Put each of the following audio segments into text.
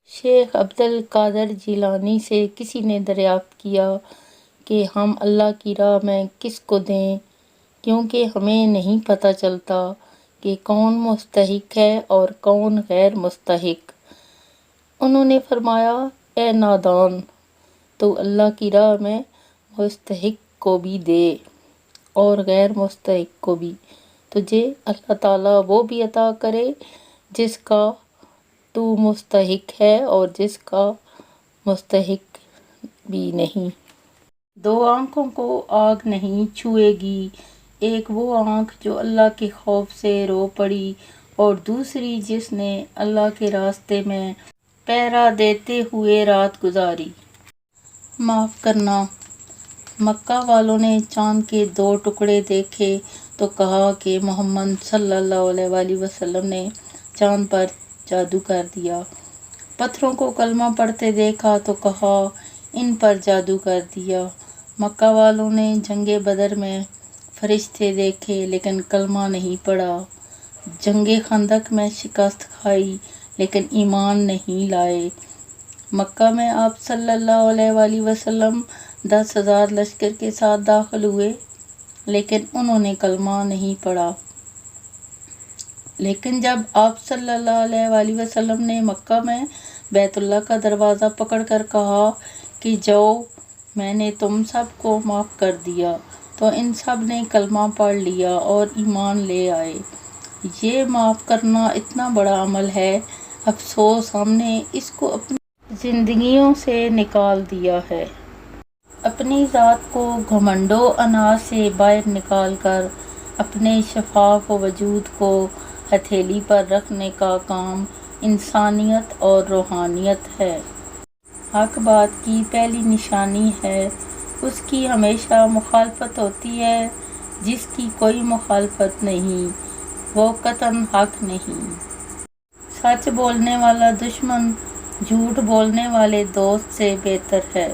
شیخ عبد القادر جیلانی سے کسی نے دریافت کیا کہ ہم اللہ کی راہ میں کس کو دیں، کیونکہ ہمیں نہیں پتہ چلتا کہ کون مستحق ہے اور کون غیر مستحق۔ انہوں نے فرمایا، اے نادان، تو اللہ کی راہ میں مستحق کو بھی دے اور غیر مستحق کو بھی، تجھے اللہ تعالیٰ وہ بھی عطا کرے جس کا تو مستحق ہے اور جس کا مستحق بھی نہیں۔ دو آنکھوں کو آگ نہیں چھوئے گی، ایک وہ آنکھ جو اللہ کے خوف سے رو پڑی اور دوسری جس نے اللہ کے راستے میں پہرا دیتے ہوئے رات گزاری۔ معاف کرنا۔ مکہ والوں نے چاند کے 2 ٹکڑے دیکھے تو کہا کہ محمد صلی اللہ علیہ وآلہ وسلم نے چاند پر جادو کر دیا۔ پتھروں کو کلمہ پڑھتے دیکھا تو کہا ان پر جادو کر دیا۔ مکہ والوں نے جنگ بدر میں فرشتے دیکھے لیکن کلمہ نہیں پڑھا۔ جنگ خندق میں شکست کھائی لیکن ایمان نہیں لائے۔ مکہ میں آپ صلی اللہ علیہ وآلہ وسلم 10,000 لشکر کے ساتھ داخل ہوئے لیکن انہوں نے کلمہ نہیں پڑھا۔ لیکن جب آپ صلی اللہ علیہ وآلہ وسلم نے مکہ میں بیت اللہ کا دروازہ پکڑ کر کہا کہ جاؤ، میں نے تم سب کو معاف کر دیا، تو ان سب نے کلمہ پڑھ لیا اور ایمان لے آئے۔ یہ معاف کرنا اتنا بڑا عمل ہے، افسوس ہم نے اس کو اپنی زندگیوں سے نکال دیا ہے۔ اپنی ذات کو گھمنڈ و انا سے باہر نکال کر اپنے شفاف وجود کو ہتھیلی پر رکھنے کا کام انسانیت اور روحانیت ہے۔ حق بات کی پہلی نشانی ہے، اس کی ہمیشہ مخالفت ہوتی ہے، جس کی کوئی مخالفت نہیں، وہ قطعاً حق نہیں۔ سچ بولنے والا دشمن جھوٹ بولنے والے دوست سے بہتر ہے۔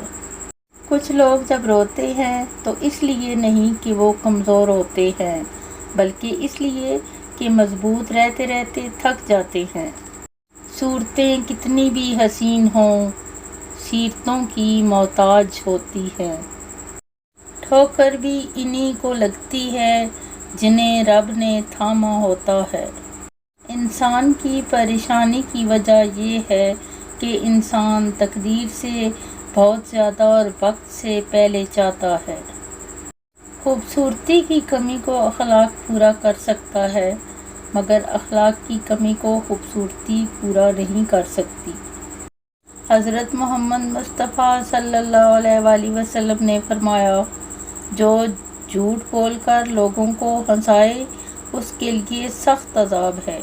کچھ لوگ جب روتے ہیں تو اس لیے نہیں کہ وہ کمزور ہوتے ہیں، بلکہ اس لیے کہ مضبوط رہتے رہتے تھک جاتے ہیں۔ صورتیں کتنی بھی حسین ہوں، سیرتوں کی محتاج ہوتی ہیں۔ ٹھوکر بھی انہی کو لگتی ہے جنہیں رب نے تھاما ہوتا ہے۔ انسان کی پریشانی کی وجہ یہ ہے کہ انسان تقدیر سے بہت زیادہ اور وقت سے پہلے چاہتا ہے۔ خوبصورتی کی کمی کو اخلاق پورا کر سکتا ہے، مگر اخلاق کی کمی کو خوبصورتی پورا نہیں کر سکتی۔ حضرت محمد مصطفیٰ صلی اللہ علیہ وآلہ وسلم نے فرمایا، جو جھوٹ بول کر لوگوں کو ہنسائے اس کے لیے سخت عذاب ہے۔